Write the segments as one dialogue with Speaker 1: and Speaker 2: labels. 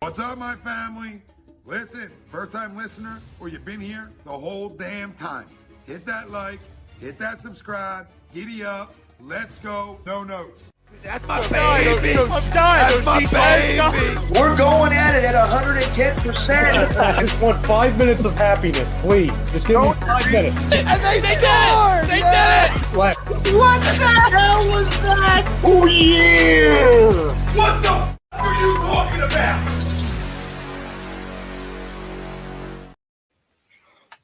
Speaker 1: What's up, my family? Listen, first-time listener, or you've been here the whole damn time. Hit that like, hit that subscribe, giddy up, let's go, no notes.
Speaker 2: That's my baby. That's my baby.
Speaker 3: We're going at it at 110%.
Speaker 4: I just want 5 minutes of happiness, please. Just give me 5 minutes.
Speaker 2: And they scored! They did it!
Speaker 4: Slap.
Speaker 3: What the hell was that?
Speaker 4: Oh, yeah!
Speaker 1: What the f*** are you talking about?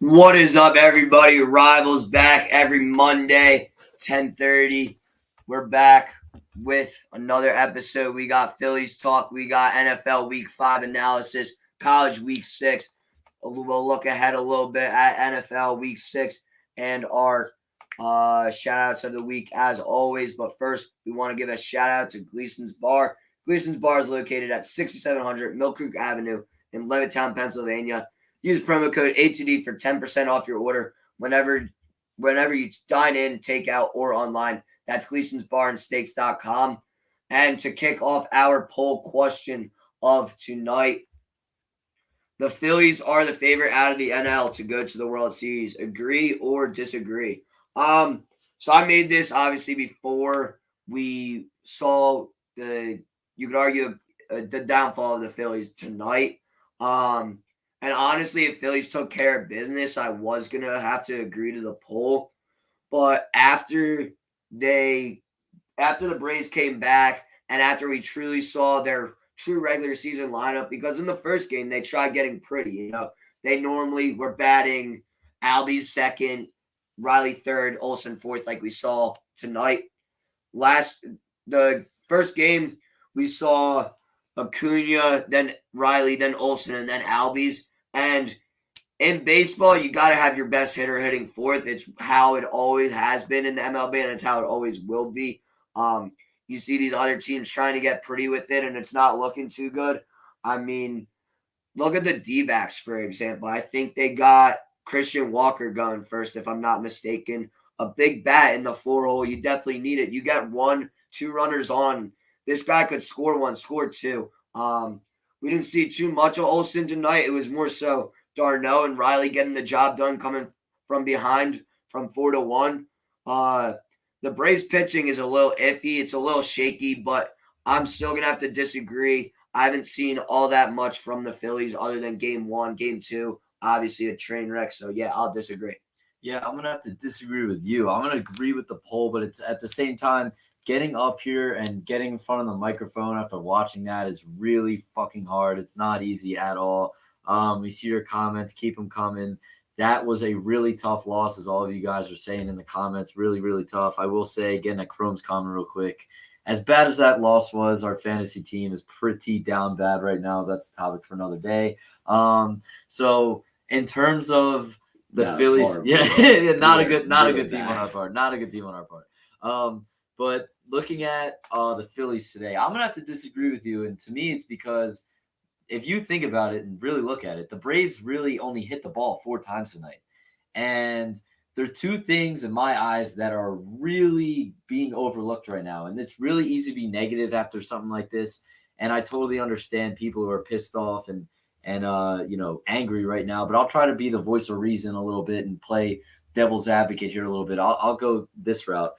Speaker 5: What is up, everybody? Rivals back every Monday, 10:30. We're back with another episode. We got Phillies talk. We got NFL Week 5 analysis, college Week 6. We'll look ahead a little bit at NFL Week 6 and our shout-outs of the week as always. But first, we want to give a shout-out to Gleason's Bar. Gleason's Bar is located at 6700 Mill Creek Avenue in Levittown, Pennsylvania. Use promo code ATD for 10% off your order whenever you dine in, take out, or online. That's Gleason'sBarandSteaks.com. And to kick off our poll question of tonight, the Phillies are the favorite out of the NL to go to the World Series. Agree or disagree? So I made this obviously before we saw you could argue the downfall of the Phillies tonight. And honestly, if Phillies took care of business, I was going to have to agree to the poll. But after the Braves came back and after we truly saw their true regular season lineup, because in the first game, they tried getting pretty. You know, they normally were batting Albies second, Riley third, Olsen fourth, like we saw tonight. The first game, we saw Acuna, then Riley, then Olsen, and then Albies. And in baseball, you got to have your best hitter hitting fourth. It's how it always has been in the MLB, and it's how it always will be. You see these other teams trying to get pretty with it, and it's not looking too good. I mean, look at the D-backs, for example. I think they got Christian Walker going first, if I'm not mistaken. A big bat in the 4-hole, you definitely need it. You got 1-2 runners on. This guy could score 1, score 2. We didn't see too much of Olsen tonight. It was more so Darno and Riley getting the job done, coming from behind from 4-1. The Braves pitching is a little iffy. It's a little shaky, but I'm still going to have to disagree. I haven't seen all that much from the Phillies other than game 1, game 2, obviously a train wreck. So, yeah, I'll disagree.
Speaker 6: Yeah, I'm going to have to disagree with you. I'm going to agree with the poll, but it's at the same time, getting up here and getting in front of the microphone after watching that is really fucking hard. It's not easy at all. We see your comments. Keep them coming. That was a really tough loss, as all of you guys are saying in the comments. Really, really tough. I will say, again, at Chrome's comment real quick, as bad as that loss was, our fantasy team is pretty down bad right now. That's a topic for another day. So in terms of the Phillies, not a good team on our part. Not a good team on our part. But looking at the Phillies today, I'm going to have to disagree with you. And to me, it's because if you think about it and really look at it, the Braves really only hit the ball 4 times tonight. And there are 2 things in my eyes that are really being overlooked right now. And it's really easy to be negative after something like this. And I totally understand people who are pissed off and angry right now. But I'll try to be the voice of reason a little bit and play devil's advocate here a little bit. I'll go this route.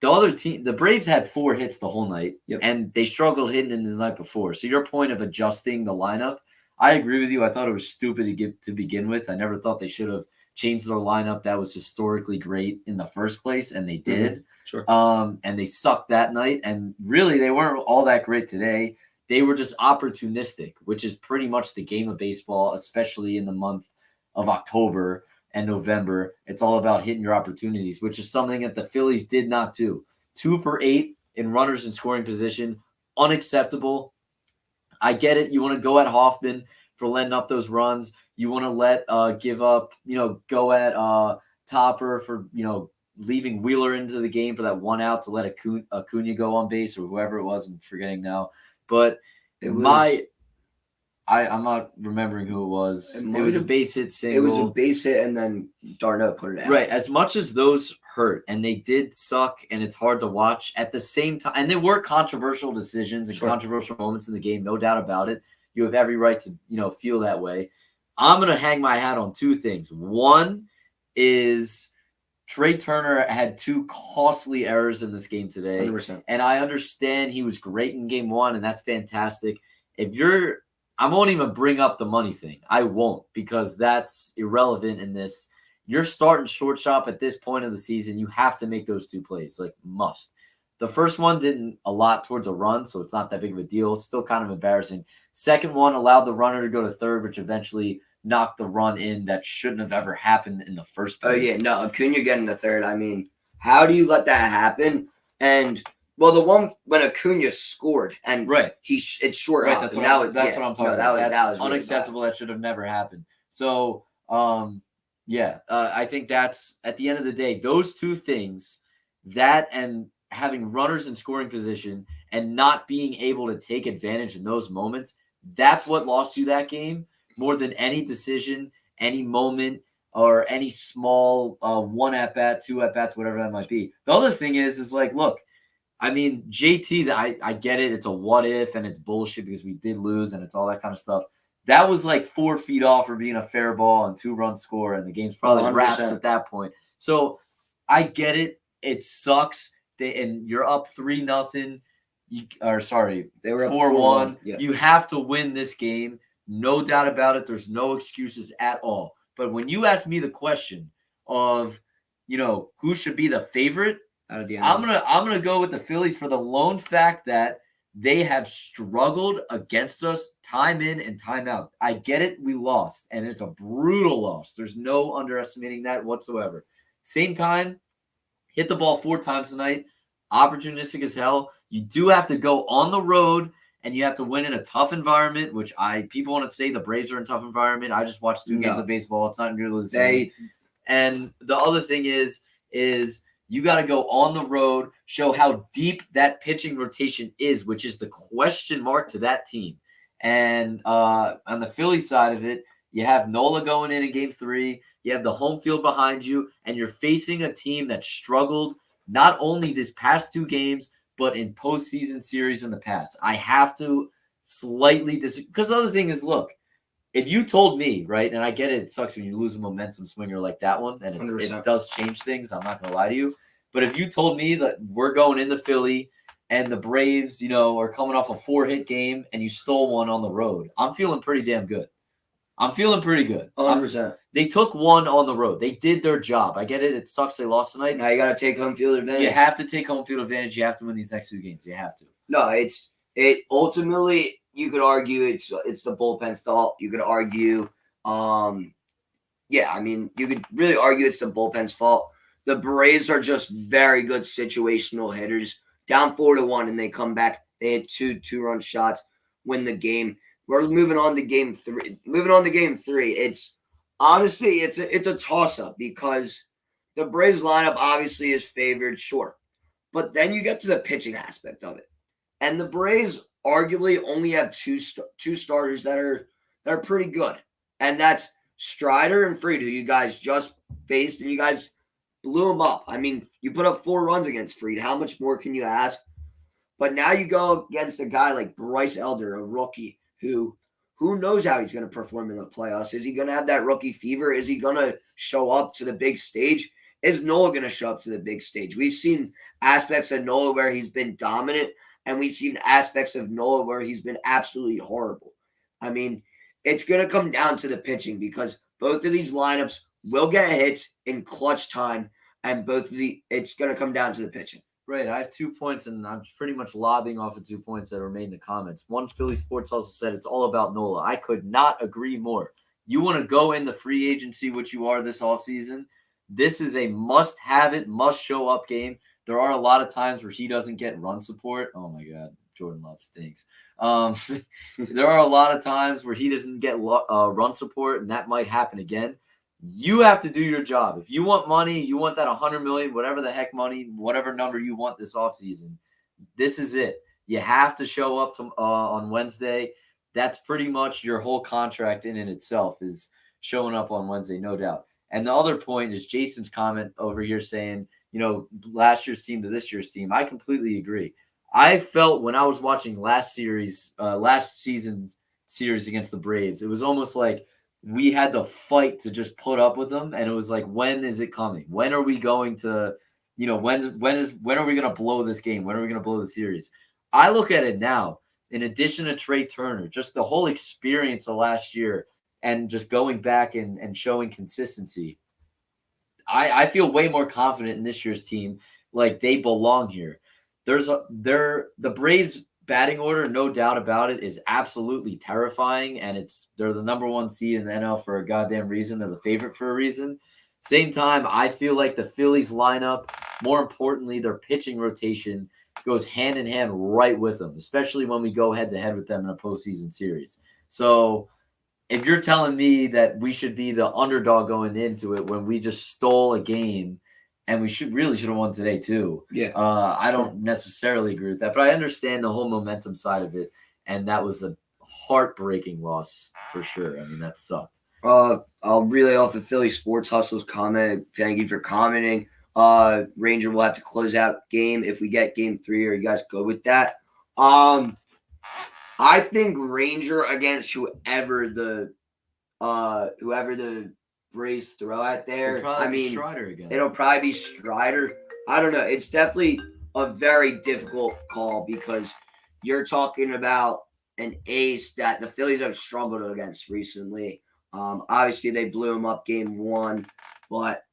Speaker 6: The other team, the Braves had 4 hits the whole night, and they struggled hitting in the night before. So your point of adjusting the lineup, I agree with you. I thought it was stupid to begin with. I never thought they should have changed their lineup that was historically great in the first place, and they did.
Speaker 5: Mm-hmm. Sure.
Speaker 6: And they sucked that night, and really they weren't all that great today. They were just opportunistic, which is pretty much the game of baseball, especially in the month of October and November. It's all about hitting your opportunities, which is something that the Phillies did not do. 2 for 8 in runners in scoring position, unacceptable. I get it. You want to go at Hoffman for letting up those runs. You want to go at Topper for, leaving Wheeler into the game for that 1 out to let Acuna go on base or whoever it was. I'm forgetting now. But I'm not remembering who it was. It was a base hit single.
Speaker 5: It was a base hit, and then Darno put it out.
Speaker 6: Right. As much as those hurt, and they did suck, and it's hard to watch, at the same time, and there were controversial decisions and controversial moments in the game, no doubt about it. You have every right to, feel that way. I'm going to hang my hat on two things. One is Trey Turner had two costly errors in this game today.
Speaker 5: 100%.
Speaker 6: And I understand he was great in game one, and that's fantastic. I won't even bring up the money thing. I won't, because that's irrelevant in this. You're starting shortstop at this point of the season. You have to make those two plays, must. The first one didn't a lot towards a run, so it's not that big of a deal. It's still kind of embarrassing. Second one allowed the runner to go to third, which eventually knocked the run in that shouldn't have ever happened in the first place.
Speaker 5: Oh, yeah. No, Acuna getting the third. I mean, how do you let that happen? And, well, the one when Acuna scored and it's short.
Speaker 6: Right, that's what I'm talking about. That's really unacceptable. That should have never happened. So, I think that's, at the end of the day, those two things, that and having runners in scoring position and not being able to take advantage in those moments, that's what lost you that game more than any decision, any moment, or any small one at-bat, two at-bats, whatever that might be. The other thing is look, I mean, JT, I get it. It's a what if, and it's bullshit because we did lose, and it's all that kind of stuff. That was 4 feet off for being a fair ball and 2-run score, and the game's probably wraps at that point. So I get it. It sucks. And you're up 3-0. They were up 4-1. Yeah. You have to win this game. No doubt about it. There's no excuses at all. But when you ask me the question of, who should be the favorite, I'm gonna go with the Phillies for the lone fact that they have struggled against us time in and time out. I get it. We lost, and it's a brutal loss. There's no underestimating that whatsoever. Same time, hit the ball 4 times tonight. Opportunistic as hell. You do have to go on the road, and you have to win in a tough environment, which people want to say the Braves are in a tough environment. I just watched 2 games of baseball. It's not nearly the same. And the other thing is you got to go on the road, show how deep that pitching rotation is, which is the question mark to that team. And on the Philly side of it, you have Nola going in game 3. You have the home field behind you, and you're facing a team that struggled not only this past 2 games, but in postseason series in the past. I have to slightly disagree. Because the other thing is, look, if you told me, right, and I get it sucks when you lose a momentum swinger like that one, and it does change things. I'm not going to lie to you. But if you told me that we're going into Philly and the Braves, are coming off a 4-hit game and you stole one on the road, I'm feeling pretty damn good. I'm feeling pretty good.
Speaker 5: 100%.
Speaker 6: They took one on the road. They did their job. I get it. It sucks they lost tonight.
Speaker 5: Now you got to take home field advantage.
Speaker 6: You have to take home field advantage. You have to win these next 2 games. You have to.
Speaker 5: No, it ultimately, you could argue it's the bullpen's fault. You could argue, you could really argue it's the bullpen's fault. The Braves are just very good situational hitters. Down 4-1, and they come back. They hit 2-run shots, win the game. We're moving on to game 3. It's honestly, it's a toss-up because the Braves lineup obviously is favored, sure. But then you get to the pitching aspect of it. And the Braves arguably only have two starters that are pretty good. And that's Strider and Fried, who you guys just faced, and you guys blew them up. I mean, you put up 4 runs against Fried. How much more can you ask? But now you go against a guy like Bryce Elder, a rookie, who knows how he's going to perform in the playoffs. Is he going to have that rookie fever? Is he going to show up to the big stage? Is Nola going to show up to the big stage? We've seen aspects of Nola where he's been dominant, and we've seen aspects of Nola where he's been absolutely horrible. I mean, it's going to come down to the pitching because both of these lineups will get hits in clutch time, and it's going to come down to the pitching.
Speaker 6: Right. I have 2 points, and I'm pretty much lobbing off of 2 points that were made in the comments. One, Philly Sports also said it's all about Nola. I could not agree more. You want to go in the free agency, which you are this offseason, this is a must-have-it, must-show-up game. There are a lot of times where he doesn't get run support. Oh, my God. Jordan Love stinks. There are a lot of times where he doesn't get run support, and that might happen again. You have to do your job. If you want money, you want that $100 million, whatever the heck money, whatever number you want this offseason, this is it. You have to show up on Wednesday. That's pretty much your whole contract in itself is showing up on Wednesday, no doubt. And the other point is Jason's comment over here saying, last year's team to this year's team. I completely agree. I felt when I was watching last season's series against the Braves. It was almost like we had to fight to just put up with them, and it was like, when is it coming? When are we going to, when are we going to blow this game? When are we going to blow the series? I look at it now, in addition to Trey Turner, just the whole experience of last year and just going back and showing consistency. I feel way more confident in this year's team. Like, they belong here. The Braves batting order, no doubt about it, is absolutely terrifying, and they're the number one seed in the NL for a goddamn reason. They're the favorite for a reason. Same time, I feel like the Phillies lineup, more importantly, their pitching rotation goes hand in hand right with them, especially when we go head to head with them in a postseason series. So if you're telling me that we should be the underdog going into it when we just stole a game, and we should have won today too.
Speaker 5: Yeah.
Speaker 6: I don't necessarily agree with that, but I understand the whole momentum side of it, and that was a heartbreaking loss for sure. I mean, that sucked.
Speaker 5: I'll relay off the Philly Sports Hustles comment. Thank you for commenting. Ranger will have to close out game if we get game 3. Are you guys go with that? I think Ranger against whoever the Braves throw out there.
Speaker 6: I mean, Strider again.
Speaker 5: It'll probably be Strider. I don't know. It's definitely a very difficult call because you're talking about an ace that the Phillies have struggled against recently. Obviously, they blew him up game 1, but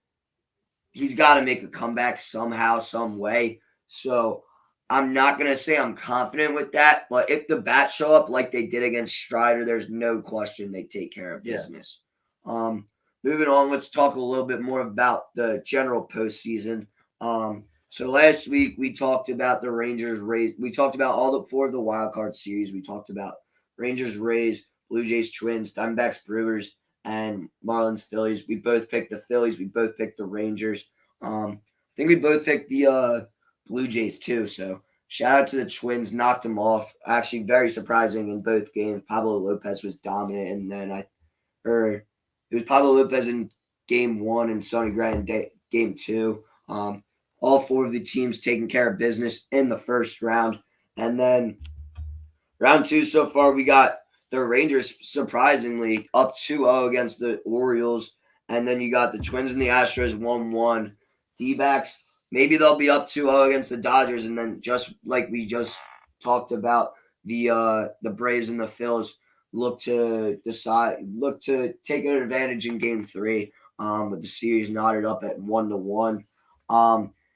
Speaker 5: he's got to make a comeback somehow, some way. So I'm not going to say I'm confident with that, but if the bats show up like they did against Strider, there's no question they take care of business. Yeah. Moving on, let's talk a little bit more about the general postseason. So last week we talked about the Rangers Rays. We talked about all 4 of the wild card series. We talked about Rangers Rays, Blue Jays Twins, Diamondbacks Brewers, and Marlins Phillies. We both picked the Phillies. We both picked the Rangers. I think we both picked the Blue Jays too. So shout out to the Twins, knocked them off. Actually, very surprising in both games. Pablo Lopez was dominant, and then it was Pablo Lopez in game 1 and Sonny Gray in game 2. All 4 of the teams taking care of business in the first round. And then round 2 so far, we got the Rangers surprisingly up 2-0 against the Orioles. And then you got the Twins and the Astros 1-1. D-backs, maybe they'll be up 2-0 against the Dodgers. And then just like we just talked about, the Braves and the Phils look to take an advantage in game 3, with the series knotted up at 1-1.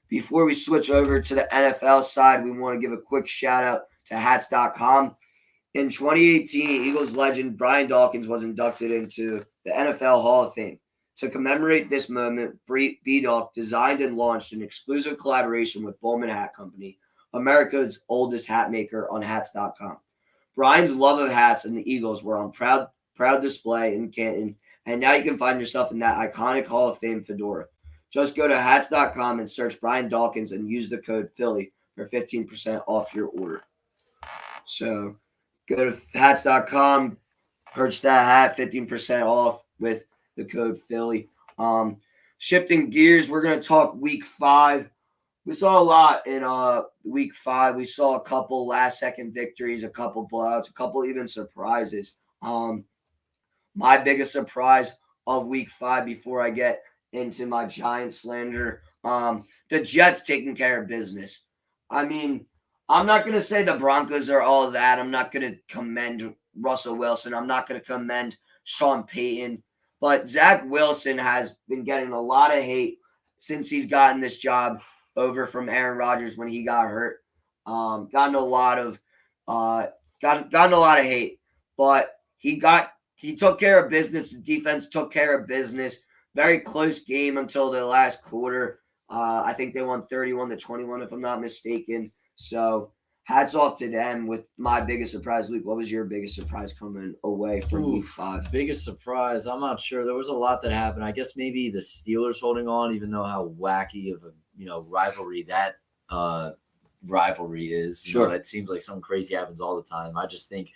Speaker 5: Before we switch over to the NFL side, we want to give a quick shout out to hats.com. In 2018, Eagles legend Brian Dawkins was inducted into the NFL Hall of Fame. To commemorate this moment, B-Dawk designed and launched an exclusive collaboration with Bowman Hat Company, America's oldest hat maker, on hats.com. Brian's love of hats and the Eagles were on proud display in Canton, and now you can find yourself in that iconic Hall of Fame fedora. Just go to hats.com and search Brian Dawkins and use the code Philly for 15% off your order. So go to hats.com, purchase that hat, 15% off with the code Philly. Shifting gears, we're going to talk week 5. We saw a lot in week 5. We saw a couple last-second victories, a couple blowouts, a couple even surprises. My biggest surprise of week 5 before I get into my Giants slander, the Jets taking care of business. I mean, I'm not going to say the Broncos are all that. I'm not going to commend Russell Wilson. I'm not going to commend Sean Payton. But Zach Wilson has been getting a lot of hate since he's gotten this job over from Aaron Rodgers when he got hurt. Gotten a lot of hate, but he took care of business. The defense took care of business. Very close game until the last quarter. I think they won 31-21, if I'm not mistaken. So hats off to them with my biggest surprise. Luke, what was your biggest surprise coming away from week 5?
Speaker 6: Biggest surprise? I'm not sure. There was a lot that happened. I guess maybe the Steelers holding on, even though how wacky of a rivalry that rivalry is.
Speaker 5: Sure.
Speaker 6: It seems like something crazy happens all the time. I just think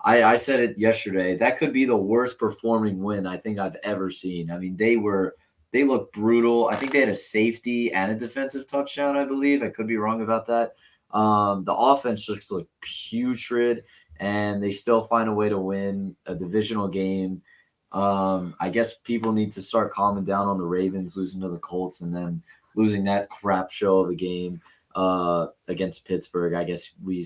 Speaker 6: I said it yesterday. That could be the worst performing win I think I've ever seen. I mean, they looked brutal. I think they had a safety and a defensive touchdown, I believe. I could be wrong about that. The offense just looked putrid. and they still find a way to win a divisional game. I guess people need to start calming down on the Ravens losing to the Colts and then losing that crap show of a game against Pittsburgh. I guess we're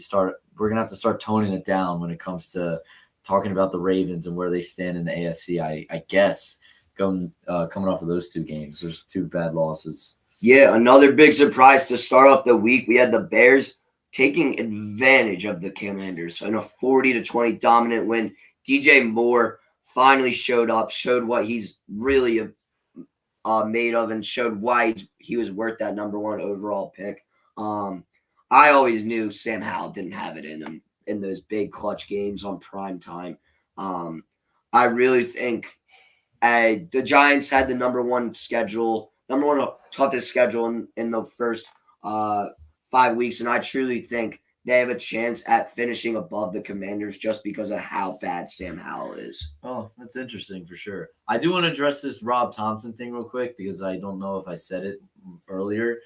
Speaker 6: gonna have to start toning it down when it comes to talking about the Ravens and where they stand in the AFC. I guess coming off of those two games, there's two bad losses.
Speaker 5: Yeah, another big surprise to start off the week. We had the Bears taking advantage of the Commanders in a 40-20 dominant win. DJ Moore finally showed up, showed what he's really made of, and showed why he was worth that number 1 overall pick. I always knew Sam Howell didn't have it in him in those big clutch games on prime time. I really think the Giants had the number one toughest schedule in the first 5 weeks, and I truly think they have a chance at finishing above the Commanders just because of how bad Sam Howell is.
Speaker 6: Oh, that's interesting for sure. I do want to address this Rob Thompson thing real quick because I don't know if I said it earlier.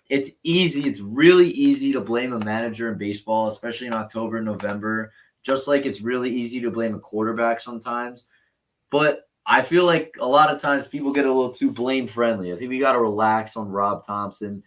Speaker 6: It's easy. It's really easy to blame a manager in baseball, especially in October and November, just like it's really easy to blame a quarterback sometimes. But I feel like a lot of times people get a little too blame friendly. I think we got to relax on Rob Thompson.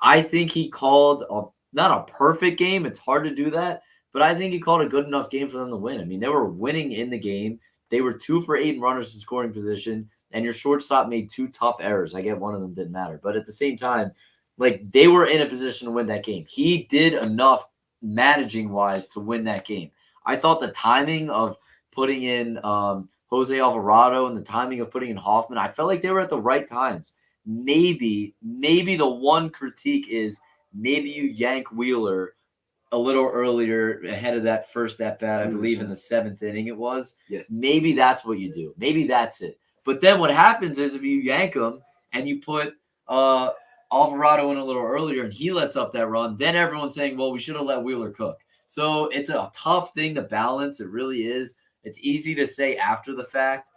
Speaker 6: I think he called not a perfect game. It's hard to do that, but I think he called a good enough game for them to win. I mean, they were winning in the game. They were 2 for 8 runners in scoring position, and your shortstop made 2 tough errors. I get one of them didn't matter, but at the same time, like they were in a position to win that game. He did enough managing wise to win that game. I thought the timing of putting in Jose Alvarado and the timing of putting in Hoffman, I felt like they were at the right times. Maybe the one critique is maybe you yank Wheeler a little earlier ahead of that first at bat, I believe in the 7th inning it was.
Speaker 5: Yes.
Speaker 6: Maybe that's what you do. Maybe that's it. But then what happens is if you yank him and you put Alvarado in a little earlier and he lets up that run, then everyone's saying, well, we should have let Wheeler cook. So it's a tough thing to balance. It really is. It's easy to say after the fact.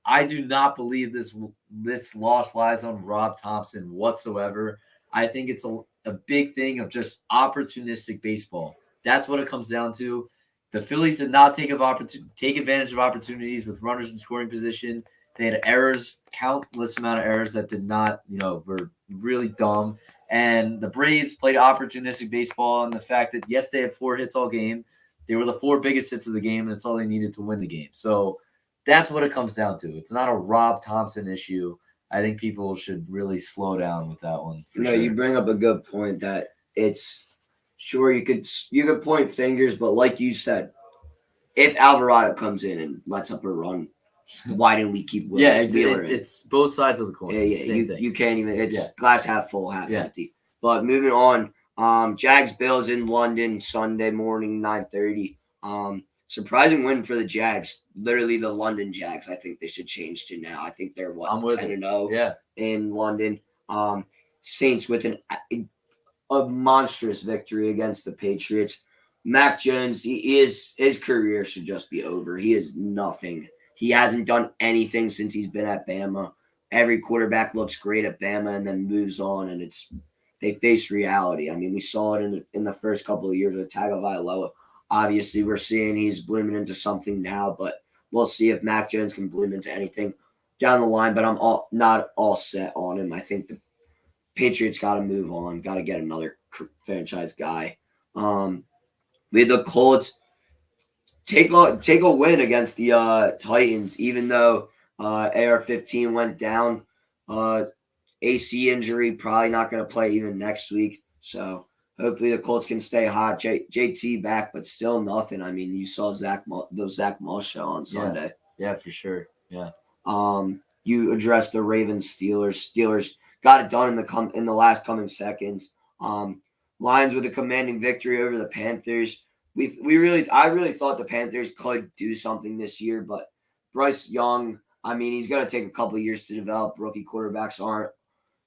Speaker 6: I do not believe this loss lies on Rob Thompson whatsoever. I think it's a big thing of just opportunistic baseball. That's what it comes down to. The Phillies did not take advantage of opportunities with runners in scoring position. They had errors, countless amount of errors that did not, were really dumb. And the Braves played opportunistic baseball, and the fact that, yes, they had 4 hits all game. They were the 4 biggest hits of the game, and it's all they needed to win the game. So that's what it comes down to. It's not a Rob Thompson issue. I think people should really slow down with that one.
Speaker 5: No, you bring up a good point that it's sure you could point fingers, but like you said, if Alvarado comes in and lets up a run, why didn't we keep Wheeler?
Speaker 6: Yeah, it's both sides of the coin.
Speaker 5: Yeah. You can't even. It's glass half full, half empty. But moving on, Jags Bills in London Sunday morning, 9:30. Surprising win for the Jags. Literally the London Jags. I think they should change to now. I think they're 10-0 in London. Saints with a monstrous victory against the Patriots. Mac Jones, his career should just be over. He is nothing. He hasn't done anything since he's been at Bama. Every quarterback looks great at Bama and then moves on, and they face reality. I mean, we saw it in the first couple of years with Tagovailoa. Obviously, we're seeing he's blooming into something now, but we'll see if Mac Jones can bloom into anything down the line. But I'm not all set on him. I think the Patriots got to move on, got to get another franchise guy. We had the Colts take a win against the Titans, even though AR-15 went down. AC injury, probably not going to play even next week. So hopefully the Colts can stay hot. JT back, but still nothing. I mean, you saw Zach Moss show on Sunday.
Speaker 6: Yeah, for sure. Yeah.
Speaker 5: You addressed the Ravens Steelers. Steelers got it done in the last coming seconds. Lions with a commanding victory over the Panthers. I really thought the Panthers could do something this year, but Bryce Young, I mean, he's going to take a couple of years to develop. Rookie quarterbacks aren't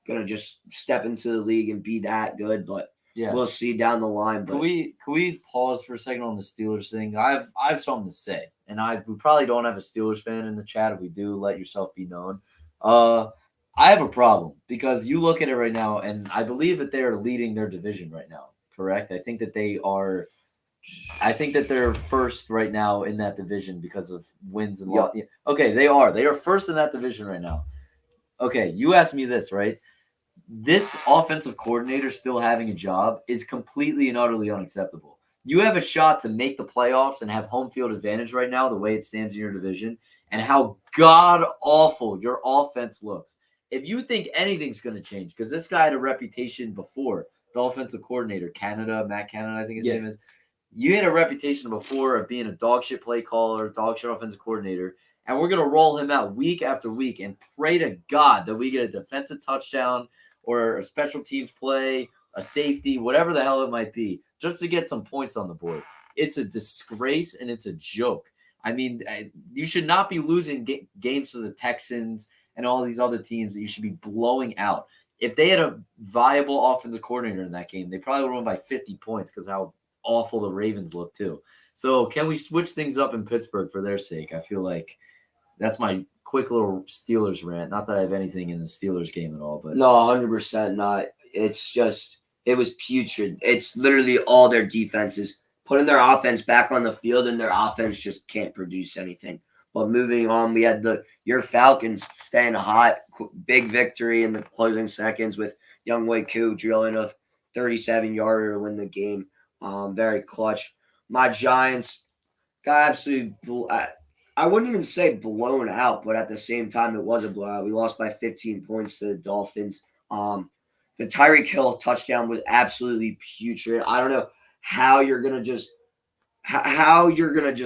Speaker 5: going to just step into the league and be that good, but we'll see down the line. But
Speaker 6: Can we pause for a second on the Steelers thing? I have something to say, and we probably don't have a Steelers fan in the chat. If we do, let yourself be known. I have a problem because you look at it right now, and I believe that they are leading their division right now. Correct? I think that they are I think that they're first right now in that division because of wins and losses. Okay, they are. They are first in that division right now. Okay, you asked me this, right? This offensive coordinator still having a job is completely and utterly unacceptable. You have a shot to make the playoffs and have home field advantage right now, the way it stands in your division, and how god-awful your offense looks. If you think anything's going to change, because this guy had a reputation before, the offensive coordinator, Matt Canada, I think his name is. You had a reputation before of being a dog shit play caller, dog shit offensive coordinator, and we're going to roll him out week after week and pray to God that we get a defensive touchdown or a special teams play, a safety, whatever the hell it might be, just to get some points on the board. It's a disgrace and it's a joke. I mean, you should not be losing games to the Texans and all these other teams that you should be blowing out. If they had a viable offensive coordinator in that game, they probably would have won by 50 points because how awful the Ravens look too. So can we switch things up in Pittsburgh for their sake? I feel like that's my quick little Steelers rant. Not that I have anything in the Steelers game at all, but
Speaker 5: no, 100% not. It's just it was putrid. It's literally all their defenses putting their offense back on the field, and their offense just can't produce anything. But moving on, we had your Falcons staying hot, big victory in the closing seconds with Young Wei Koo drilling a 37-yarder to win the game. Very clutch. My Giants got absolutely I wouldn't even say blown out, but at the same time, it was a blowout. We lost by 15 points to the Dolphins. The Tyreek Hill touchdown was absolutely putrid. I don't know how you're gonna just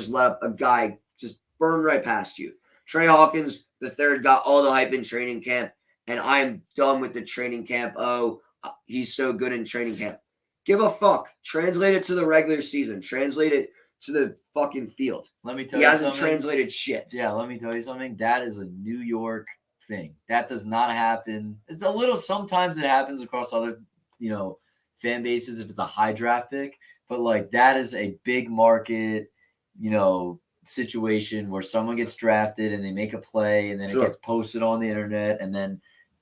Speaker 5: let a guy just burn right past you. Trey Hawkins III got all the hype in training camp, and I'm done with the training camp. Oh, he's so good in training camp. Give a fuck. Translate it to the regular season. Translate it to the fucking field.
Speaker 6: Let me tell you something.
Speaker 5: He hasn't translated shit.
Speaker 6: Yeah, let me tell you something. That is a New York thing. That does not happen. It's a little, sometimes it happens across other, fan bases if it's a high draft pick. But, like, that is a big market, situation where someone gets drafted and they make a play and then it gets posted on the internet and then,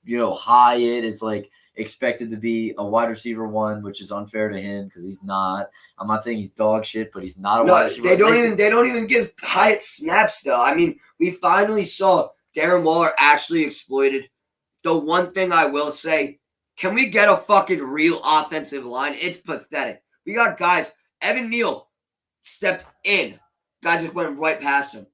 Speaker 6: Hyatt is, like, expected to be a wide receiver one, which is unfair to him because he's not. I'm not saying he's dog shit, but he's not a wide receiver.
Speaker 5: They don't even give Hyatt snaps though. I mean, we finally saw Darren Waller actually exploited. The one thing I will say, can we get a fucking real offensive line? It's pathetic. We got guys. Evan Neal stepped in. Guy just went right past him.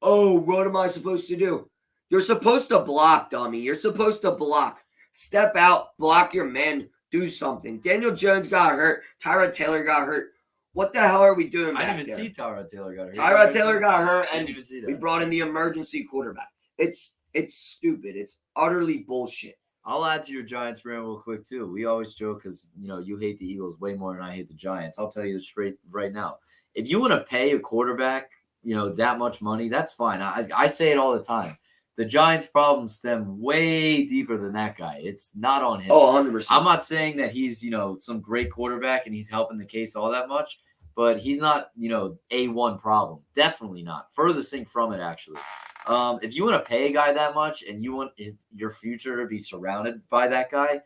Speaker 5: Oh, what am I supposed to do? You're supposed to block, dummy. You're supposed to block. Step out, block your men, do something. Daniel Jones got hurt. Tyrod Taylor got hurt. What the hell are we doing back there?
Speaker 6: I didn't even see Tyrod Taylor got hurt.
Speaker 5: Tyrod Taylor got hurt, and we brought in the emergency quarterback. It's stupid. It's utterly bullshit.
Speaker 6: I'll add to your Giants rant real quick, too. We always joke because, you hate the Eagles way more than I hate the Giants. I'll tell you straight right now. If you want to pay a quarterback, that much money, that's fine. I say it all the time. The Giants' problems stem way deeper than that guy. It's not on him.
Speaker 5: Oh, 100%.
Speaker 6: I'm not saying that he's, some great quarterback and he's helping the case all that much, but he's not, A1 problem. Definitely not. Furthest thing from it, actually. If you want to pay a guy that much and you want your future to be surrounded by that guy,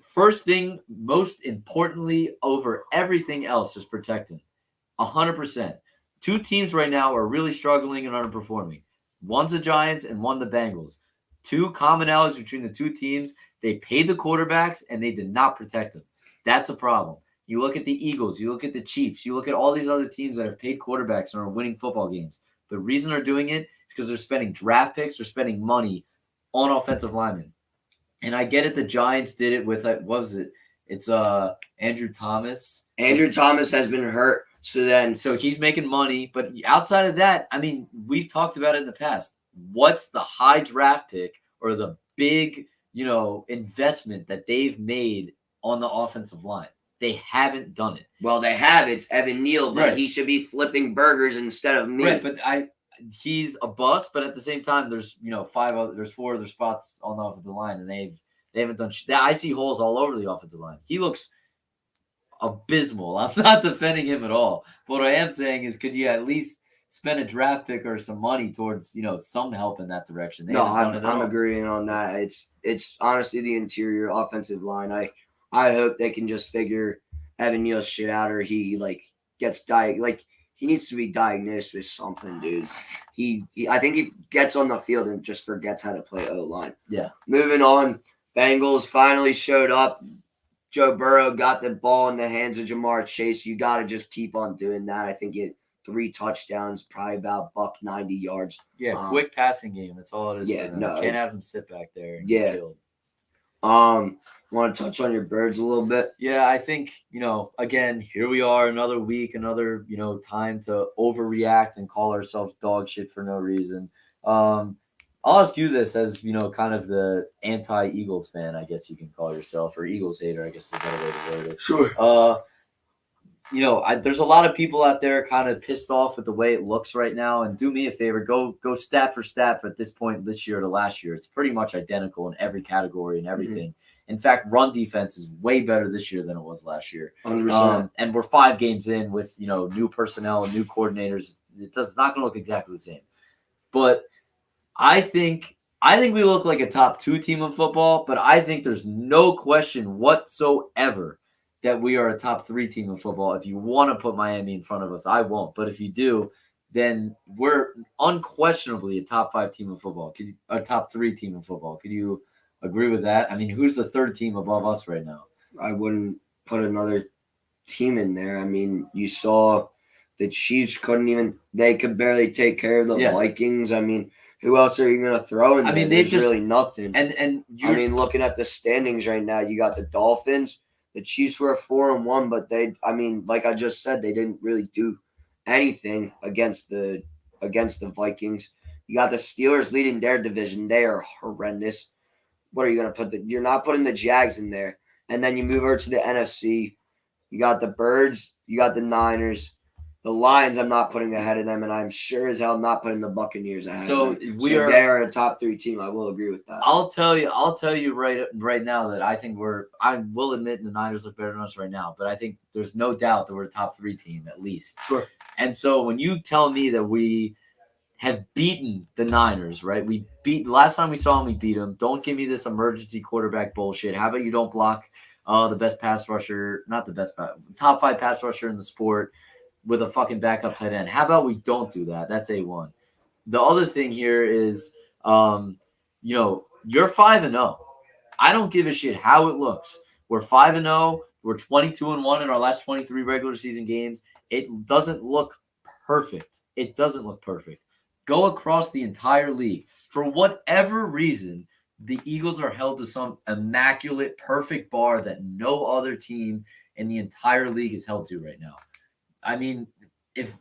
Speaker 6: first thing, most importantly, over everything else is protect him. 100%. Two teams right now are really struggling and underperforming. One's the Giants and one the Bengals. Two commonalities between the two teams. They paid the quarterbacks and they did not protect them. That's a problem. You look at the Eagles. You look at the Chiefs. You look at all these other teams that have paid quarterbacks and are winning football games. The reason they're doing it is because they're spending draft picks. They're spending money on offensive linemen. And I get it. The Giants did it with, what was it? It's Andrew Thomas.
Speaker 5: Andrew Thomas has been hurt. So
Speaker 6: he's making money. But outside of that, I mean, we've talked about it in the past. What's the high draft pick or the big, investment that they've made on the offensive line? They haven't done it.
Speaker 5: Well, they have. It's Evan Neal, but He should be flipping burgers instead of me.
Speaker 6: Right, but he's a bust. But at the same time, there's there's 4 other spots on the offensive line, and they haven't done shit. I see holes all over the offensive line. He looks abysmal. I'm not defending him at all. But what I am saying is, could you at least spend a draft pick or some money towards, some help in that direction?
Speaker 5: I'm agreeing on that. It's honestly the interior offensive line. I hope they can just figure Evan Neal's shit out, or he gets he needs to be diagnosed with something, dude. I think he gets on the field and just forgets how to play O-line.
Speaker 6: Yeah.
Speaker 5: Moving on, Bengals finally showed up. Joe Burrow got the ball in the hands of Jamar Chase. You got to just keep on doing that. I think 3 touchdowns, probably about $190 yards.
Speaker 6: Yeah, quick passing game. That's all it is.
Speaker 5: Yeah,
Speaker 6: for them.
Speaker 5: no,
Speaker 6: Can't have him sit back there and get killed.
Speaker 5: Want to touch on your Birds a little bit?
Speaker 6: Yeah, I think, again, here we are, another week, another, time to overreact and call ourselves dog shit for no reason. I'll ask you this as, kind of the anti-Eagles fan, I guess you can call yourself, or Eagles hater, I guess is a better way to word it.
Speaker 5: Sure.
Speaker 6: There's a lot of people out there kind of pissed off with the way it looks right now. And do me a favor, go stat for stat at this point this year to last year. It's pretty much identical in every category and everything. Mm-hmm. In fact, run defense is way better this year than it was last year.
Speaker 5: 100%.
Speaker 6: And we're 5 games in with new personnel, new coordinators. It's not going to look exactly the same. But I think we look like a top 2 team in football. But I think there's no question whatsoever that we are a top 3 team in football. If you want to put Miami in front of us, I won't. But if you do, then we're unquestionably a top 5 team in football. A top 3 team in football. Could you agree with that? I mean, who's the 3rd team above us right now?
Speaker 5: I wouldn't put another team in there. I mean, you saw the Chiefs they could barely take care of the Vikings. I mean, who else are you going to throw in there? I mean, there's really nothing.
Speaker 6: And
Speaker 5: looking at the standings right now, you got the Dolphins. The Chiefs were 4-1, but like I just said, they didn't really do anything against the Vikings. You got the Steelers leading their division. They are horrendous. What are you going to put? You're not putting the Jags in there. And then you move over to the NFC. You got the Birds. You got the Niners. The Lions, I'm not putting ahead of them, and I'm sure as hell not putting the Buccaneers ahead of them. They are a top 3 team. I will agree with that.
Speaker 6: I'll tell you right now that I will admit the Niners look better than us right now, but I think there's no doubt that we're a top 3 team at least.
Speaker 5: Sure.
Speaker 6: And so when you tell me that we have beaten the Niners, right? Last time we saw them, we beat them. Don't give me this emergency quarterback bullshit. How about you don't block the best pass rusher, not the best, top 5 pass rusher in the sport with a fucking backup tight end? How about we don't do that? That's A1. The other thing here is, you're 5-0. I don't give a shit how it looks. We're 5-0. We're 22-1 in our last 23 regular season games. It doesn't look perfect. Go across the entire league. For whatever reason, the Eagles are held to some immaculate, perfect bar that no other team in the entire league is held to right now. I mean, if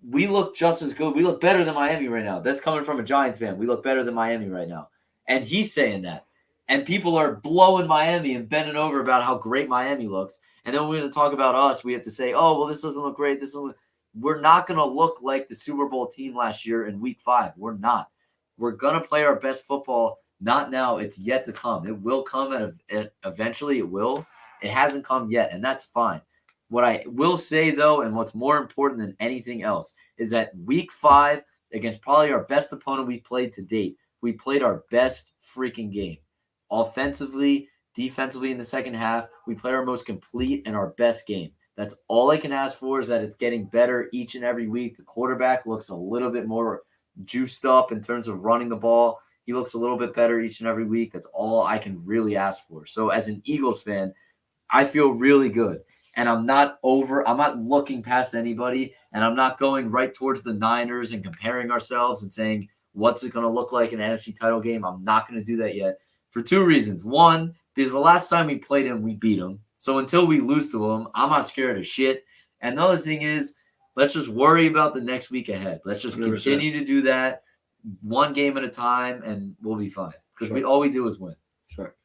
Speaker 6: we look just as good, we look better than Miami right now. That's coming from a Giants fan. We look better than Miami right now. And he's saying that. And people are blowing Miami and bending over about how great Miami looks. And then when we're going to talk about us, we have to say, oh, well, this doesn't look great. We're not going to look like the Super Bowl team last year in week 5. We're not. We're going to play our best football. Not now. It's yet to come. It will come, and eventually it will. It hasn't come yet, and that's fine. What I will say, though, and what's more important than anything else, is that week 5, against probably our best opponent we played to date, we played our best freaking game. Offensively, defensively in the second half, we played our most complete and our best game. That's all I can ask for, is that it's getting better each and every week. The quarterback looks a little bit more juiced up in terms of running the ball. He looks a little bit better each and every week. That's all I can really ask for. So as an Eagles fan, I feel really good. And I'm not looking past anybody, and I'm not going right towards the Niners and comparing ourselves and saying, what's it going to look like in an NFC title game? I'm not going to do that yet for 2 reasons. One, because the last time we played him, we beat him. So until we lose to him, I'm not scared of shit. And the other thing is, let's just worry about the next week ahead. Let's just continue to do that 1 game at a time, and we'll be fine. Because all we do is win.
Speaker 5: Sure.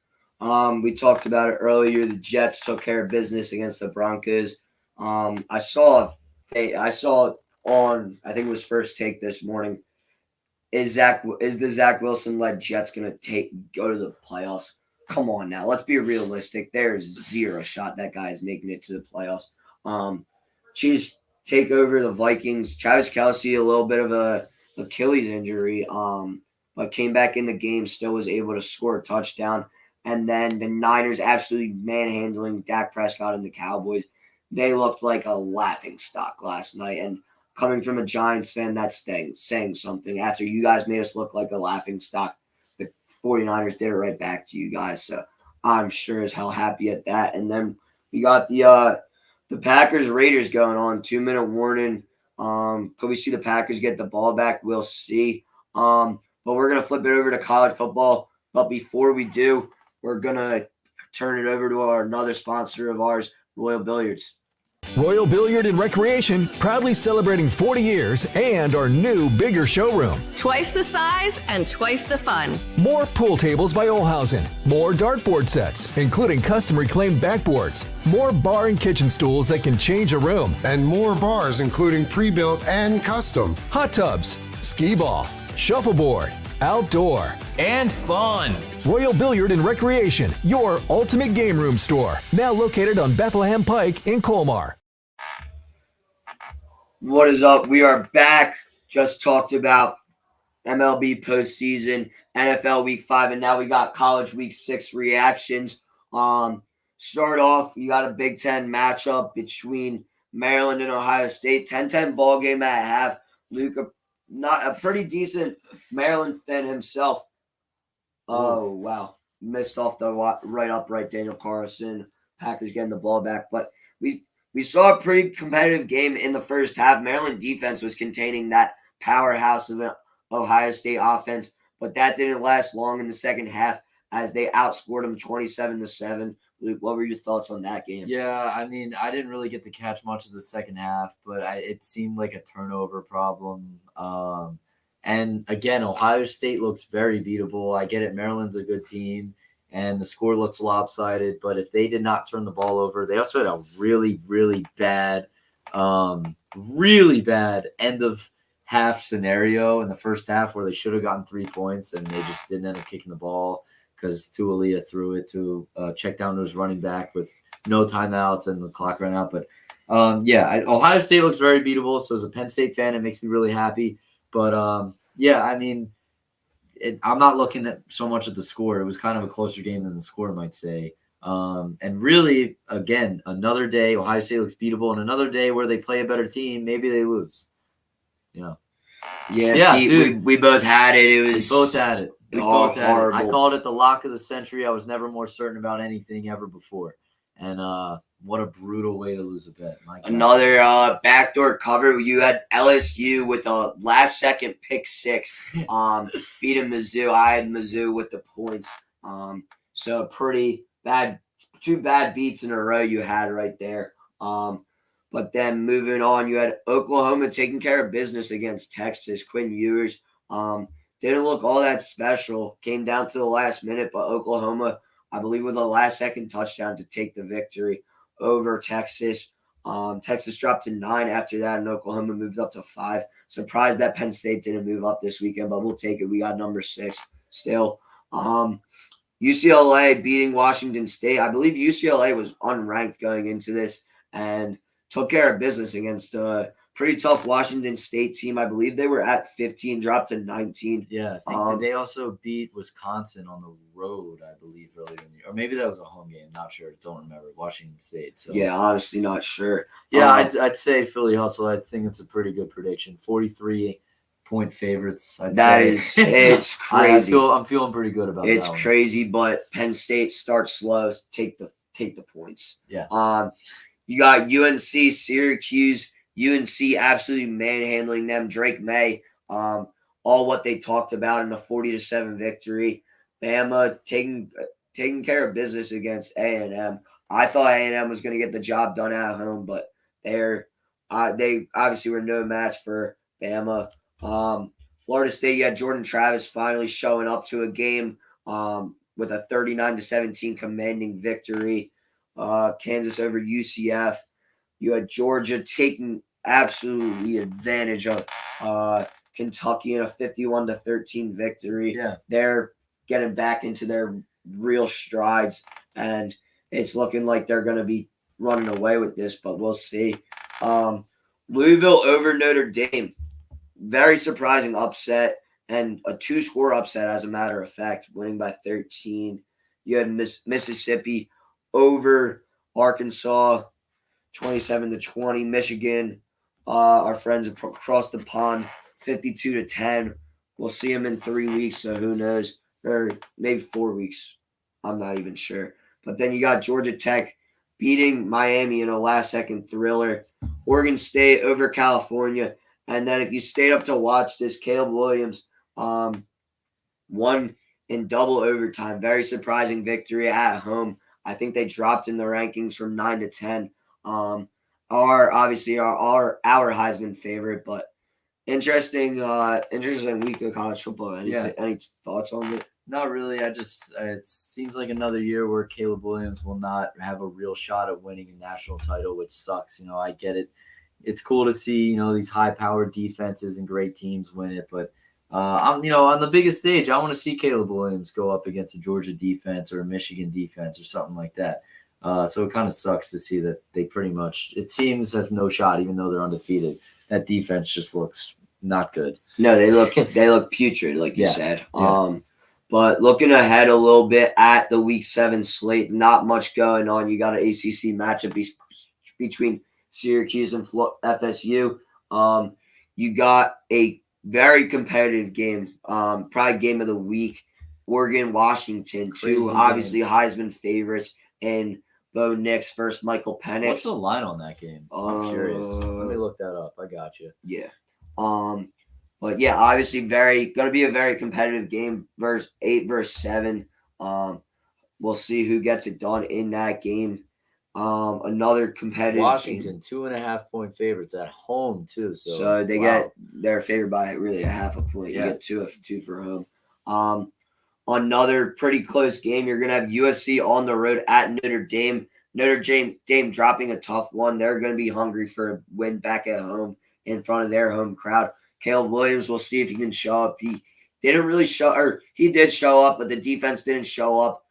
Speaker 5: We talked about it earlier. The Jets took care of business against the Broncos. I saw on, I think it was First Take this morning, is the Zach Wilson-led Jets going to go to the playoffs? Come on now. Let's be realistic. There's zero shot that guy is making it to the playoffs. Chiefs take over the Vikings. Travis Kelce, a little bit of a Achilles injury, but came back in the game, still was able to score a touchdown. And then the Niners absolutely manhandling Dak Prescott and the Cowboys. they looked like a laughingstock last night. And coming from a Giants fan, that's saying something. After you guys made us look like a laughingstock, the 49ers did it right back to you guys. So I'm sure as hell happy at that. And then we got the Packers-Raiders going on, 2-minute warning. Could we see the Packers get the ball back? We'll see. But we're going to flip it over to college football. But before we do, we're going to turn it over to another sponsor of ours, Royal Billiards.
Speaker 7: Royal Billiard and Recreation, proudly celebrating 40 years and our new, bigger showroom.
Speaker 8: Twice the size and twice the fun.
Speaker 7: More pool tables by Olhausen. More dartboard sets, including custom-reclaimed backboards. More bar and kitchen stools that can change a room.
Speaker 9: And more bars, including pre-built and custom.
Speaker 7: Hot tubs, skee ball, shuffleboard, outdoor,
Speaker 10: and fun.
Speaker 7: Royal Billiard and Recreation, your ultimate game room store. Now located on Bethlehem Pike in Colmar.
Speaker 5: What is up? We are back. Just talked about MLB postseason, NFL Week 5, and now we got College Week 6 reactions. Start off, you got a Big Ten matchup between Maryland and Ohio State. 10-10 ball game at half. Luka, not a pretty decent Maryland fan himself. Oh, wow. Missed off the right, Daniel Carlson. Packers getting the ball back. But we saw a pretty competitive game in the first half. Maryland defense was containing that powerhouse of the Ohio State offense, but that didn't last long in the second half as they outscored them 27-7. Luke, what were your thoughts on that game?
Speaker 6: Yeah, I mean, I didn't really get to catch much of the second half, but it seemed like a turnover problem. And again, Ohio State looks very beatable. I get it. Maryland's a good team, and the score looks lopsided. But if they did not turn the ball over, they also had a really, really bad end of half scenario in the first half where they should have gotten 3 points, and they just didn't end up kicking the ball because Tualia threw it to check down to his running back with no timeouts and the clock ran out. But Ohio State looks very beatable. So as a Penn State fan, it makes me really happy. But I mean, I'm not looking at so much at the score. It was kind of a closer game than the score might say. And really, again, another day, Ohio State looks beatable, and another day where they play a better team, maybe they lose.
Speaker 5: Yeah, Pete, dude, we both had it.
Speaker 6: We both had it. I called it the lock of the century. I was never more certain about anything ever before. And what a brutal way to lose a bet.
Speaker 5: Another backdoor cover. You had LSU with a last-second pick six. Beating Mizzou. I had Mizzou with the points. So pretty bad. 2 bad beats in a row you had right there. But then moving on, you had Oklahoma taking care of business against Texas. Quinn Ewers didn't look all that special. Came down to the last minute, but Oklahoma, I believe, with a last-second touchdown to take the victory over Texas. Texas dropped to 9 after that, and Oklahoma moved up to 5. Surprised that Penn State didn't move up this weekend, but we'll take it. We got number 6 still. UCLA beating Washington State. I believe UCLA was unranked going into this and took care of business against a pretty tough Washington State team. I believe they were at 15, dropped to 19.
Speaker 6: Yeah, I think they also beat Wisconsin on the road, I believe, earlier in the year. Or maybe that was a home game. Not sure. Don't remember. Washington State. So
Speaker 5: yeah, honestly not sure.
Speaker 6: Yeah, I'd say Philly Hustle. I think it's a pretty good prediction. 43-point favorites.
Speaker 5: It's crazy.
Speaker 6: I'm feeling pretty good about it.
Speaker 5: It's crazy, but Penn State starts slow. Take the points.
Speaker 6: Yeah.
Speaker 5: You got UNC, Syracuse. UNC absolutely manhandling them. Drake May, all what they talked about in a 40-7 victory. Bama taking care of business against A&M. I thought A&M was going to get the job done at home, but they obviously were no match for Bama. Florida State, you had Jordan Travis finally showing up to a game with a 39-17 commanding victory. Kansas over UCF. You had Georgia taking absolutely advantage of Kentucky in a 51-13 victory.
Speaker 6: Yeah.
Speaker 5: They're getting back into their real strides, and it's looking like they're going to be running away with this, but we'll see. Louisville over Notre Dame. Very surprising upset, and a 2-score upset, as a matter of fact, winning by 13. You had Mississippi over Arkansas. 27-20. Michigan, our friends across the pond, 52-10. We'll see them in 3 weeks, so who knows? Or maybe 4 weeks. I'm not even sure. But then you got Georgia Tech beating Miami in a last-second thriller. Oregon State over California. And then if you stayed up to watch this, Caleb Williams won in double overtime. Very surprising victory at home. I think they dropped in the rankings from 9 to 10. Obviously our Heisman favorite, but interesting week of college football. Any thoughts on it?
Speaker 6: Not really. It seems like another year where Caleb Williams will not have a real shot at winning a national title, which sucks. I get it. It's cool to see, these high-powered defenses and great teams win it, but on the biggest stage, I want to see Caleb Williams go up against a Georgia defense or a Michigan defense or something like that. So it kind of sucks to see that they pretty much, it seems, have no shot, even though they're undefeated. That defense just looks not good.
Speaker 5: No, they look putrid, like you said.
Speaker 6: Yeah.
Speaker 5: But looking ahead a little bit at the Week 7 slate, not much going on. You got an ACC matchup between Syracuse and FSU. You got a very competitive game, probably game of the week. Oregon, Washington, two obviously Heisman favorites, and Bo Nix versus Michael Penix.
Speaker 6: What's the line on that game? I'm curious. Let me look that up. I got you.
Speaker 5: Yeah. But yeah, obviously going to be a very competitive game. 8 versus 7. We'll see who gets it done in that game. Another competitive
Speaker 6: Washington,
Speaker 5: game.
Speaker 6: 2.5-point favorites at they're too.
Speaker 5: So they're favored by really a half a point. Yeah. You get two for home. Another pretty close game. You're going to have USC on the road at Notre Dame. Notre Dame dropping a tough one. They're going to be hungry for a win back at home in front of their home crowd. Caleb Williams, we'll see if he can show up. He did show up, but the defense didn't show up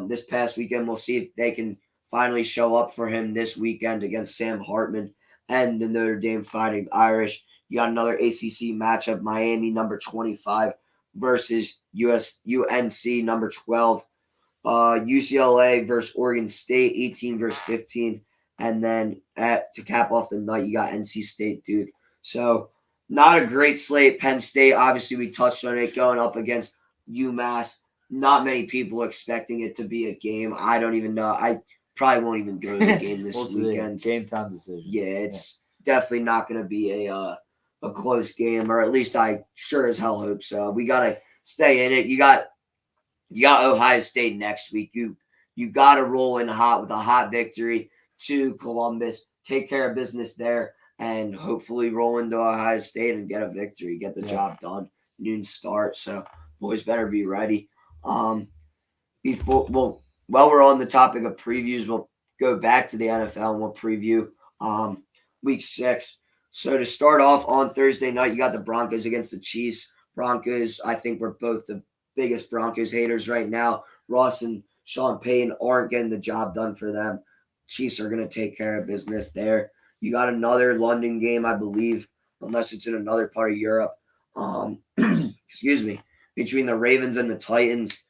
Speaker 5: this past weekend. We'll see if they can finally show up for him this weekend against Sam Hartman and the Notre Dame Fighting Irish. You got another ACC matchup, Miami number 25 versus UNC number 12. UCLA versus Oregon State, 18 versus 15. And then to cap off the night, you got NC State Duke. So not a great slate. Penn State, obviously we touched on it, going up against UMass. Not many people expecting it to be a game. I don't even know. I probably won't even go to the game this weekend.
Speaker 6: Game time decision.
Speaker 5: Yeah, it's definitely not going to be a close game, or at least I sure as hell hope so. We got to stay in it. You got Ohio State next week. You got to roll in hot with a hot victory to Columbus. Take care of business there, and hopefully roll into Ohio State and get a victory, get the job done. Noon start, so boys better be ready. While we're on the topic of previews, we'll go back to the NFL and we'll preview Week 6. So to start off on Thursday night, you got the Broncos against the Chiefs. Broncos, I think we're both the biggest Broncos haters right now. Ross and Sean Payton aren't getting the job done for them. Chiefs are going to take care of business there. You got another London game, I believe, unless it's in another part of Europe. Excuse me. Between the Ravens and the Titans.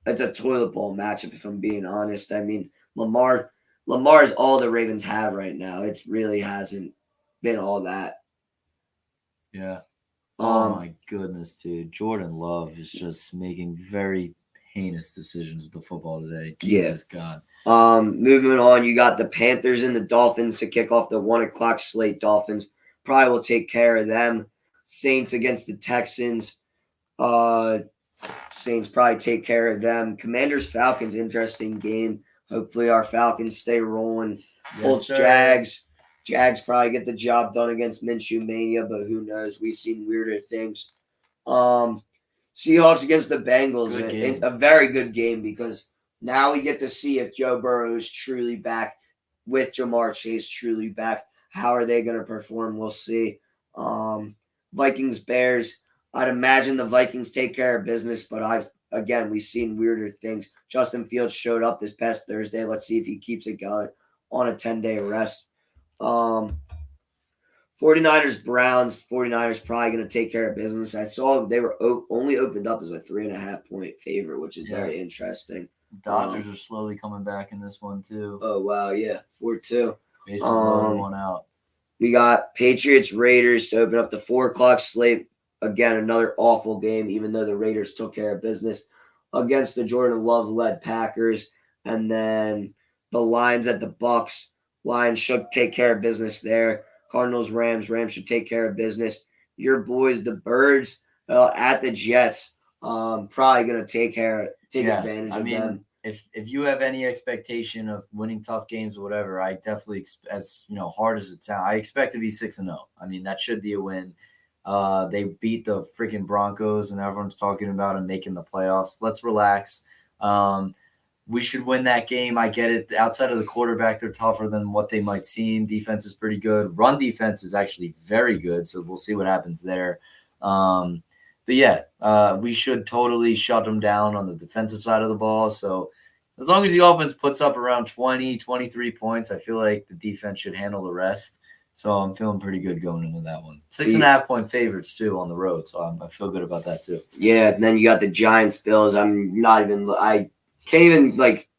Speaker 5: It's a toilet bowl matchup, if I'm being honest. I mean, Lamar is all the Ravens have right now. It really hasn't been all that.
Speaker 6: Yeah. Oh, my goodness, dude. Jordan Love is just making very heinous decisions with the football today. Jesus God.
Speaker 5: Moving on, you got the Panthers and the Dolphins to kick off the 1 o'clock slate. Dolphins probably will take care of them. Saints against the Texans. Saints probably take care of them. Commanders-Falcons, interesting game. Hopefully our Falcons stay rolling. Colts, Jags. Jags probably get the job done against Minshew Mania, but who knows? We've seen weirder things. Seahawks against the Bengals. A very good game, because now we get to see if Joe Burrow is truly back, with Jamar Chase truly back. How are they going to perform? We'll see. Vikings-Bears. I'd imagine the Vikings take care of business, but we've seen weirder things. Justin Fields showed up this past Thursday. Let's see if he keeps it going on a 10-day rest. 49ers-Browns. 49ers probably going to take care of business. I saw they were only opened up as a 3.5-point favorite, which is very interesting.
Speaker 6: Dodgers are slowly coming back in this one, too.
Speaker 5: Oh, wow, yeah, 4-2.
Speaker 6: Bases loaded, one out.
Speaker 5: We got Patriots Raiders to open up the 4:00 slate. Again, another awful game, even though the Raiders took care of business against the Jordan Love-led Packers. And then the Lions at the Bucks. Lions should take care of business there. Cardinals, Rams. Rams should take care of business. Your boys, the Birds, at the Jets. Probably going to take advantage of them.
Speaker 6: If you have any expectation of winning tough games or whatever, I definitely, as hard as it sounds, I expect to be 6-0. I mean, that should be a win. They beat the freaking Broncos, and everyone's talking about them making the playoffs. Let's relax. We should win that game. I get it. Outside of the quarterback, they're tougher than what they might seem. Defense is pretty good. Run defense is actually very good, so we'll see what happens there. But yeah, we should totally shut them down on the defensive side of the ball. So as long as the offense puts up around 20, 23 points, I feel like the defense should handle the rest. So I'm feeling pretty good going into that one. 6.5 point favorites too on the road. So I feel good about that too.
Speaker 5: Yeah. And then you got the Giants Bills. I can't even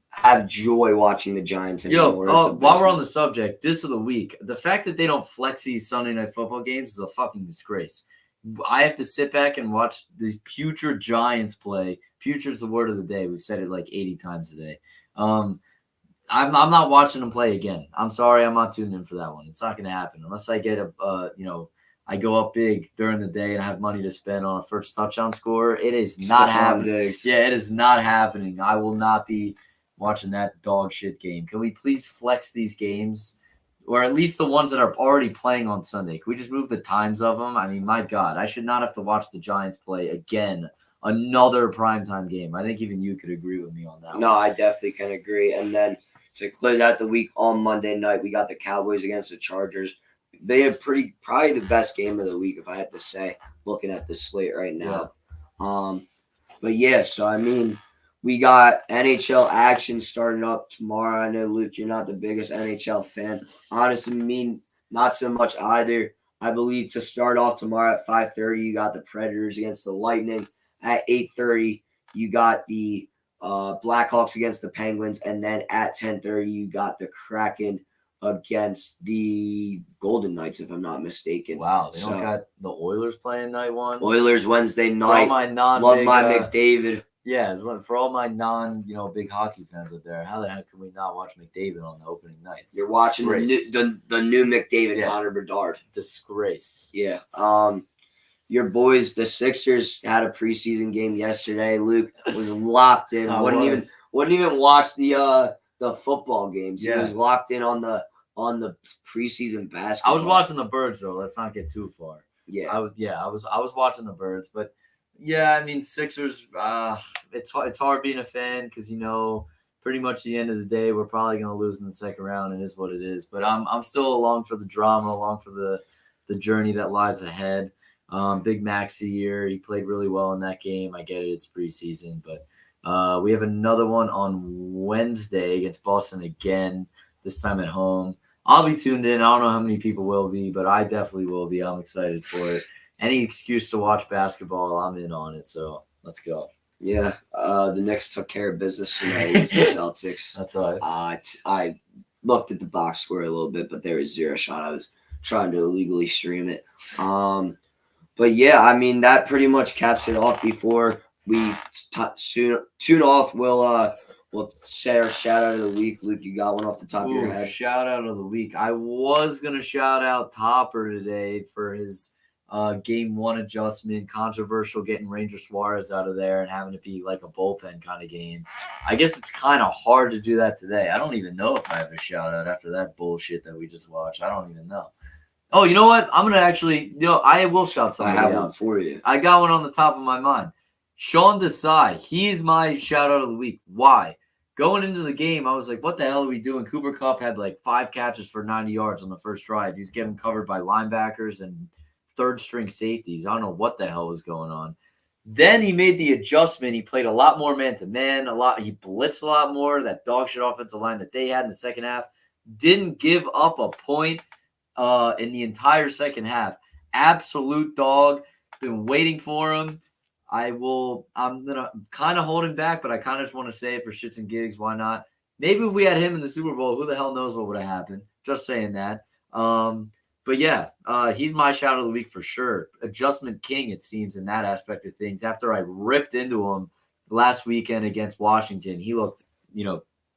Speaker 5: have joy watching the Giants anymore.
Speaker 6: While we're on the subject, diss of the week. The fact that they don't flex these Sunday night football games is a fucking disgrace. I have to sit back and watch these putrid Giants play. Putrid's the word of the day. We've said it like 80 times a day. I'm not watching them play again. I'm sorry, I'm not tuning in for that one. It's not going to happen unless I get I go up big during the day and I have money to spend on a first touchdown score. It is not happening. Yeah, it is not happening. I will not be watching that dog shit game. Can we please flex these games? Or at least the ones that are already playing on Sunday. Can we just move the times of them? I mean, my God, I should not have to watch the Giants play again. Another primetime game. I think even you could agree with me on that.
Speaker 5: No, I definitely can agree. And then to close out the week on Monday night, we got the Cowboys against the Chargers. They had probably the best game of the week, if I had to say, looking at the slate right now. Yeah. But yeah, so I mean, we got NHL action starting up tomorrow. I know, Luke, you're not the biggest NHL fan. Honestly, me, not so much either. I believe to start off tomorrow at 5:30, you got the Predators against the Lightning. At 8:30, you got the Blackhawks against the Penguins. And then at 10:30, you got the Kraken against the Golden Knights, if I'm not mistaken.
Speaker 6: Wow, they don't got the Oilers playing night one?
Speaker 5: Oilers Wednesday night. Love my McDavid.
Speaker 6: Yeah, it's like for all my big hockey fans out there, how the heck can we not watch McDavid on the opening nights?
Speaker 5: You're watching the new McDavid, Connor Bedard.
Speaker 6: Disgrace.
Speaker 5: Yeah. Your boys, the Sixers, had a preseason game yesterday. Luke was locked in. Wouldn't even watch the football games. He was locked in on the preseason basketball.
Speaker 6: I was watching the Birds though. Let's not get too far.
Speaker 5: Yeah.
Speaker 6: I was watching the Birds, but yeah, I mean Sixers. It's hard being a fan because pretty much the end of the day we're probably gonna lose in the second round. It is what it is. But I'm still along for the drama, along for the journey that lies ahead. Big Maxey here. He played really well in that game. I get it. It's preseason, but we have another one on Wednesday against Boston again, this time at home. I'll be tuned in. I don't know how many people will be, but I definitely will be. I'm excited for it. Any excuse to watch basketball, I'm in on it. So let's go.
Speaker 5: Yeah. The Knicks took care of business tonight against the Celtics.
Speaker 6: That's all right.
Speaker 5: I looked at the box score a little bit, but there was zero shot. I was trying to illegally stream it. But yeah, I mean, that pretty much caps it off. Before we tune off, we'll say our shout out of the week. Luke, you got one off the top of your head?
Speaker 6: Shout out of the week. I was going to shout out Topper today for his game one adjustment, controversial getting Ranger Suarez out of there and having it be like a bullpen kind of game. I guess it's kind of hard to do that today. I don't even know if I have a shout out after that bullshit that we just watched. I don't even know. Oh, you know what? I'm going to actually, I will shout somebody out.
Speaker 5: I have one for you.
Speaker 6: I got one on the top of my mind. Sean Desai. He's my shout out of the week. Why? Going into the game, I was like, what the hell are we doing? Cooper Kupp had like 5 catches for 90 yards on the first drive. He's getting covered by linebackers and third-string safeties. I don't know what the hell was going on. Then he made the adjustment. He played a lot more man-to-man. He blitzed a lot more. That dog shit offensive line that they had in the second half. Didn't give up a point in the entire second half. Absolute dog. Been waiting for him. I'm going to kind of hold him back, but I kind of just want to say it for shits and gigs. Why not? Maybe if we had him in the Super Bowl, who the hell knows what would have happened? Just saying that. But yeah, he's my shout of the week for sure. Adjustment king, it seems, in that aspect of things. After I ripped into him last weekend against Washington, he looked,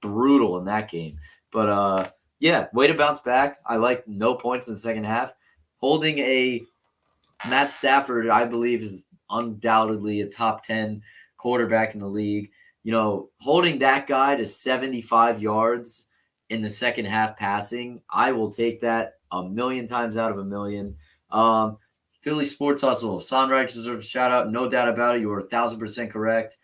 Speaker 6: brutal in that game. But yeah, way to bounce back. I like no points in the second half. Holding a Matt Stafford, I believe, is undoubtedly a top 10 quarterback in the league. Holding that guy to 75 yards in the second half passing, I will take that a million times out of a million. Philly Sports Hustle, Sonreich deserves a shout out. No doubt about it. You are 1,000% correct.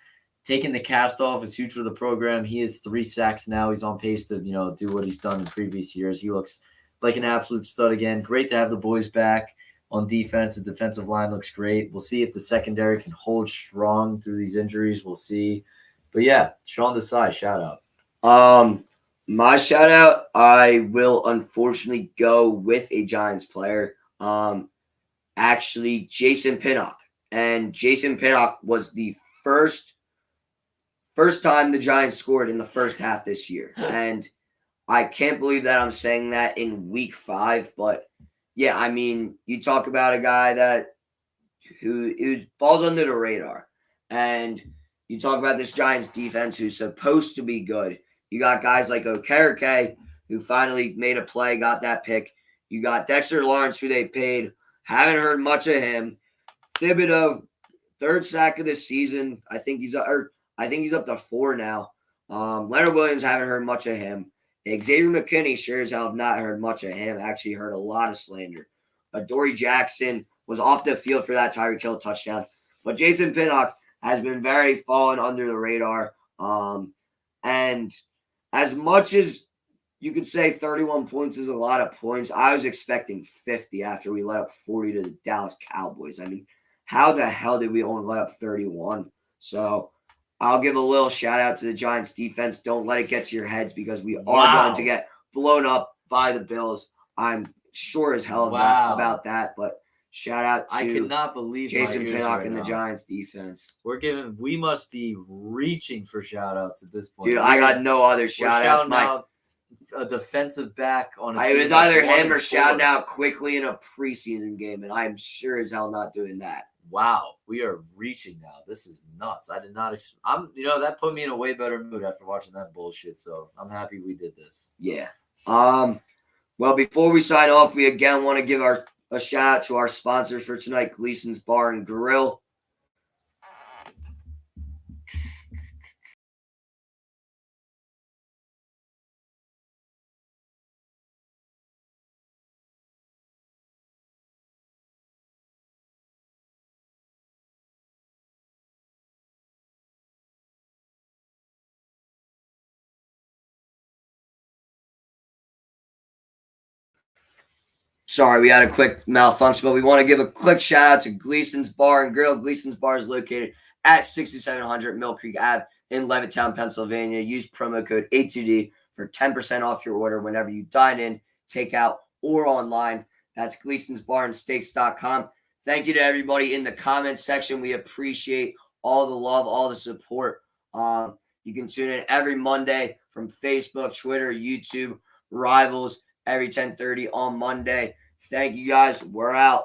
Speaker 6: Taking the cast off is huge for the program. He has 3 sacks now. He's on pace to, do what he's done in previous years. He looks like an absolute stud again. Great to have the boys back on defense. The defensive line looks great. We'll see if the secondary can hold strong through these injuries. We'll see. But yeah, Sean Desai, shout out.
Speaker 5: My shout out, I will unfortunately go with a Giants player. Actually, Jason Pinnock. And Jason Pinnock was the first time the Giants scored in the first half this year. And I can't believe that I'm saying that in week 5. But yeah, I mean, you talk about a guy who falls under the radar. And you talk about this Giants defense who's supposed to be good. You got guys like Okereke, who finally made a play, got that pick. You got Dexter Lawrence, who they paid. Haven't heard much of him. Thibodeau, 3rd sack of the season. I think he's up to 4 now. Leonard Williams, haven't heard much of him. Xavier McKinney, sure as hell have not heard much of him. Actually heard a lot of slander. Dory Jackson was off the field for that Tyreek Hill touchdown. But Jason Pinnock has been very fallen under the radar. And as much as you could say 31 points is a lot of points, I was expecting 50 after we let up 40 to the Dallas Cowboys. I mean, how the hell did we only let up 31? So I'll give a little shout out to the Giants defense. Don't let it get to your heads because we are going to get blown up by the Bills. I'm sure as hell about that, but shout out to
Speaker 6: I could not believe
Speaker 5: Jason Pinnock
Speaker 6: right
Speaker 5: and the
Speaker 6: now.
Speaker 5: Giants defense.
Speaker 6: We must be reaching for shout outs at this point.
Speaker 5: Dude, I got no other shout outs.
Speaker 6: Out a defensive back on
Speaker 5: it was either him or shouting out quickly in a preseason game, and I'm sure as hell not doing that.
Speaker 6: Wow, we are reaching now. This is nuts. I did not. That put me in a way better mood after watching that bullshit. So I'm happy we did this.
Speaker 5: Yeah. Well, before we sign off, we again want to give a shout out to our sponsor for tonight, Gleason's Bar and Grill. Sorry, we had a quick malfunction, but we want to give a quick shout out to Gleason's Bar and Grill. Gleason's Bar is located at 6700 Mill Creek Ave in Levittown, Pennsylvania. Use promo code A2D for 10% off your order whenever you dine in, take out, or online. That's Gleason'sBarandSteaks.com. Thank you to everybody in the comments section. We appreciate all the love, all the support. You can tune in every Monday from Facebook, Twitter, YouTube, Rivals, every 10:30 on Monday. Thank you guys. We're out.